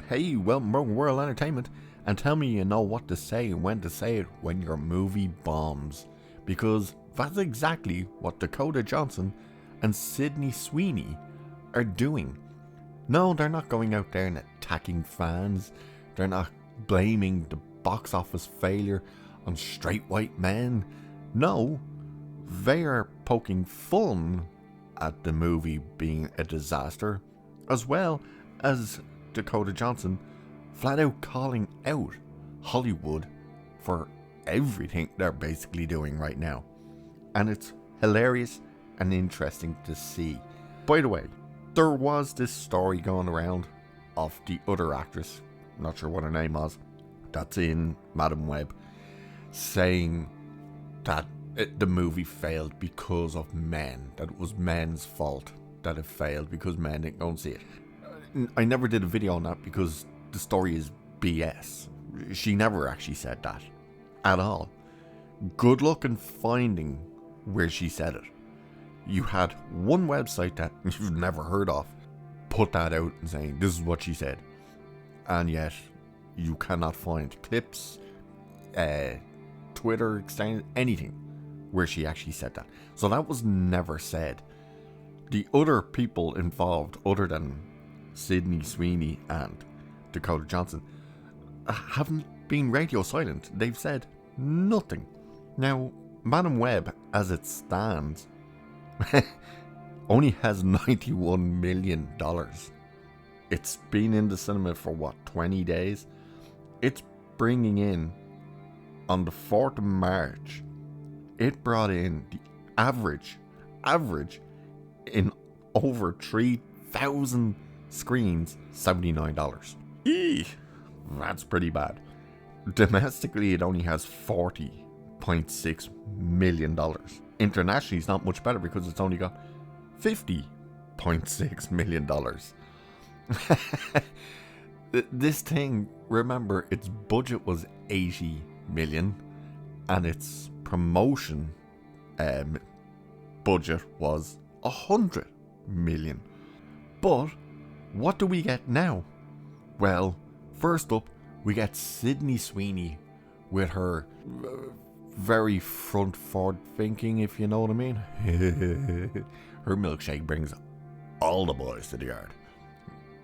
Hey, welcome to World Entertainment, and tell me you know what to say and when to say it when your movie bombs. Because that's exactly what Dakota Johnson and Sweeney are doing. No, they're not going out there and attacking fans. They're not blaming the box office failure on straight white men. No, they are poking fun at the movie being a disaster, as well as Dakota Johnson flat out calling out Hollywood for everything they're basically doing right now. And it's hilarious and interesting to see. By the way, there was this story going around of the other actress, not sure what her name was, that's in Madam Web, saying that the movie failed because of men, that it was men's fault that it failed because men didn't go and see it. I never did a video on that because the story is BS. She never actually said that at all. Good luck in finding where she said it. You had one website that you've never heard of put that out and saying this is what she said, and yet you cannot find clips, Twitter, anything where she actually said that. So that was never said. The other people involved, other than Sweeney and Dakota Johnson, haven't been radio silent. They've said nothing. Now, Madam Web, as it stands, only has $91 million. It's been in the cinema for 20 days? It's bringing in, on the 4th of March, it brought in the average in over 3,000 screens, $79. Eee, that's pretty bad. Domestically, it only has $40.6 million. Internationally, it's not much better because it's only got $50.6 million. This thing, remember, its budget was $80 million and its promotion budget was $100 million. But what do we get now? Well, first up, we get Sweeney with her very front-forward thinking, if you know what I mean. Her milkshake brings all the boys to the yard.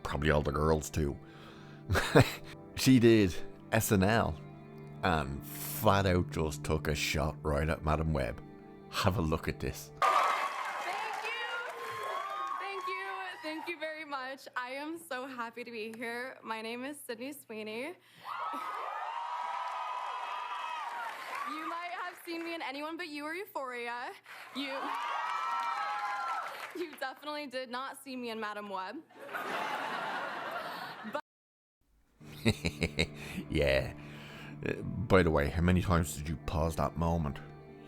Probably all the girls too. She did SNL and flat out just took a shot right at Madam Web. Have a look at this. Thank you very much. I am so happy to be here. My name is Sweeney. You might have seen me in Anyone But You or Euphoria. You definitely did not see me in Madam Web. Yeah. By the way, how many times did you pause that moment?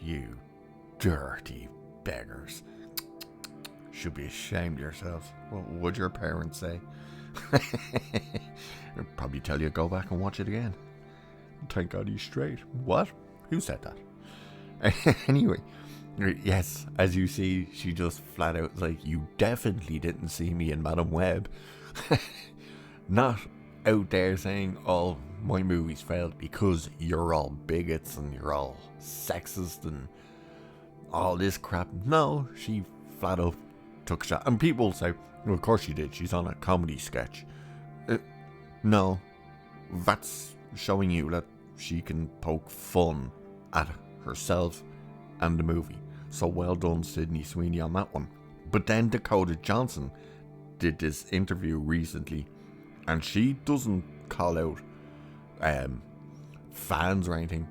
You dirty beggars. Should be ashamed of yourselves. What would your parents say? They'll probably tell you go back and watch it again. Thank God he's straight. What? Who said that? Anyway, yes, as you see, she just flat out like, you definitely didn't see me in Madam Web. Not out there saying, oh, my movies failed because you're all bigots and you're all sexist and all this crap. No, she flat out took a shot. And people say, well, of course she did, she's on a comedy sketch. No, that's showing you that she can poke fun at herself and the movie. So well done, Sweeney, on that one. But then Dakota Johnson did this interview recently, and she doesn't call out fans or anything.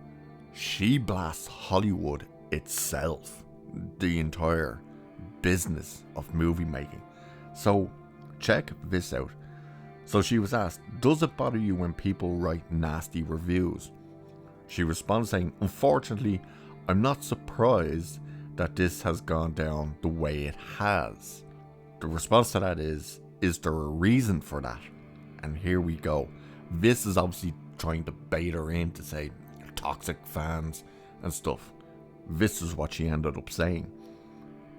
She blasts Hollywood itself, the entire business of movie making. So check this out. So she was asked, does it bother you when people write nasty reviews? She responds saying, unfortunately, I'm not surprised that this has gone down the way it has. The response to that is there a reason for that? And here we go. This is obviously trying to bait her in to say toxic fans and stuff. This is what she ended up saying.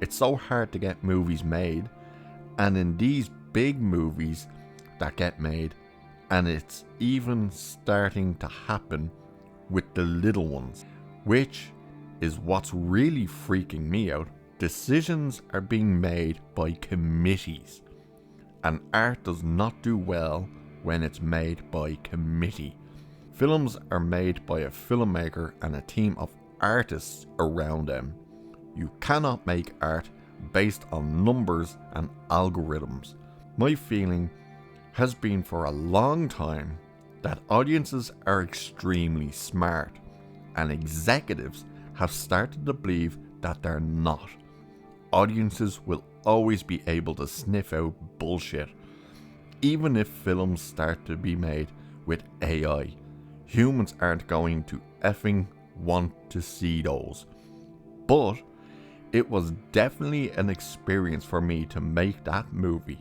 It's so hard to get movies made, and in these big movies that get made, And it's even starting to happen with the little ones, which is what's really freaking me out. Decisions are being made by committees, and art does not do well when it's made by committee. Films are made by a filmmaker and a team of artists around them. You cannot make art based on numbers and algorithms. My feeling has been for a long time that audiences are extremely smart, and executives have started to believe that they're not. Audiences will always be able to sniff out bullshit. Even if films start to be made with AI, humans aren't going to effing want to see those. But it was definitely an experience for me to make that movie.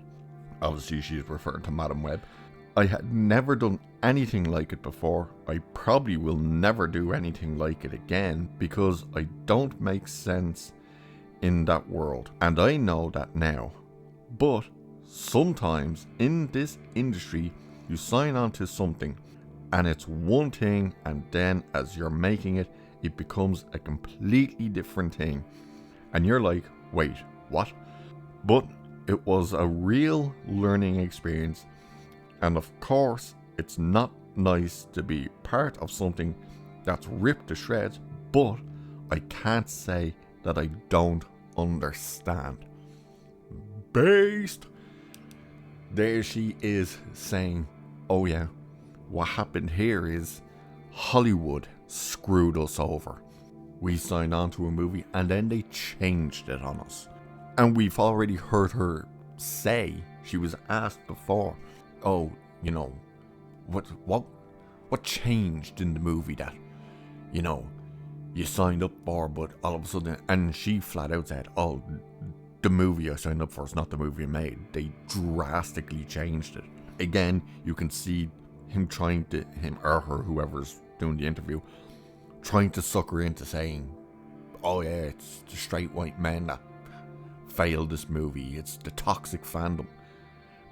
Obviously she's referring to Madam Web. I had never done anything like it before. I probably will never do anything like it again because I don't make sense in that world, and I know that now. But sometimes in this industry you sign on to something and it's one thing, and then as you're making it, it becomes a completely different thing, and you're like, wait, what? But it was a real learning experience, and of course it's not nice to be part of something that's ripped to shreds, but I can't say that I don't understand. Based. There she is saying, oh yeah, what happened here is Hollywood screwed us over. We signed on to a movie and then they changed it on us. And we've already heard her say, she was asked before, oh, you know, what changed in the movie that, you know, you signed up for, but all of a sudden, and she flat out said, oh, the movie I signed up for is not the movie I made. They drastically changed it. Again, you can see him trying to, him or her, whoever's doing the interview, trying to suck her into saying, oh yeah, it's the straight white men that failed this movie, it's the toxic fandom.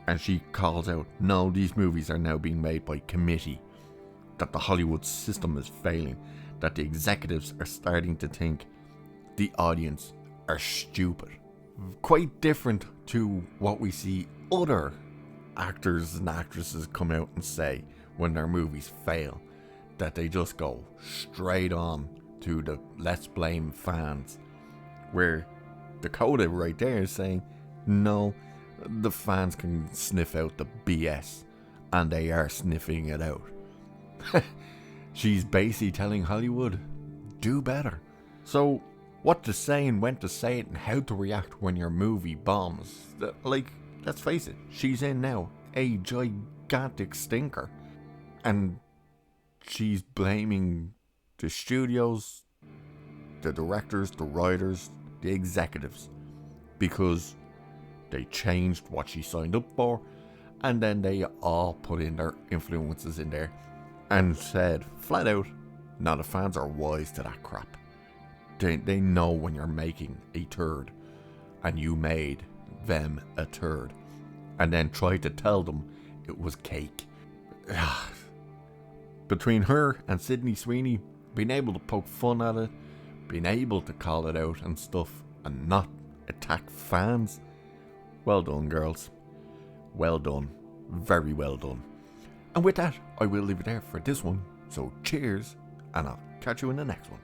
And she calls out, no, these movies are now being made by committee, that the Hollywood system is failing, that the executives are starting to think the audience are stupid. Quite different to what we see other actors and actresses come out and say when their movies fail, that they just go straight on to the let's blame fans, where Dakota right there is saying, no, the fans can sniff out the BS, and they are sniffing it out. She's basically telling Hollywood, do better. So what to say and when to say it and how to react when your movie bombs. Like, let's face it, she's in now a gigantic stinker, and she's blaming the studios, the directors, the writers, the executives, because they changed what she signed up for, and then they all put in their influences in there and said flat out, now the fans are wise to that crap. They know when you're making a turd, and you made them a turd, and then tried to tell them it was cake. Between her and Sydney Sweeney being able to poke fun at it, being able to call it out and stuff, and not attack fans, well done, girls. Well done. Very well done. And with that, I will leave it there for this one. So cheers, and I'll catch you in the next one.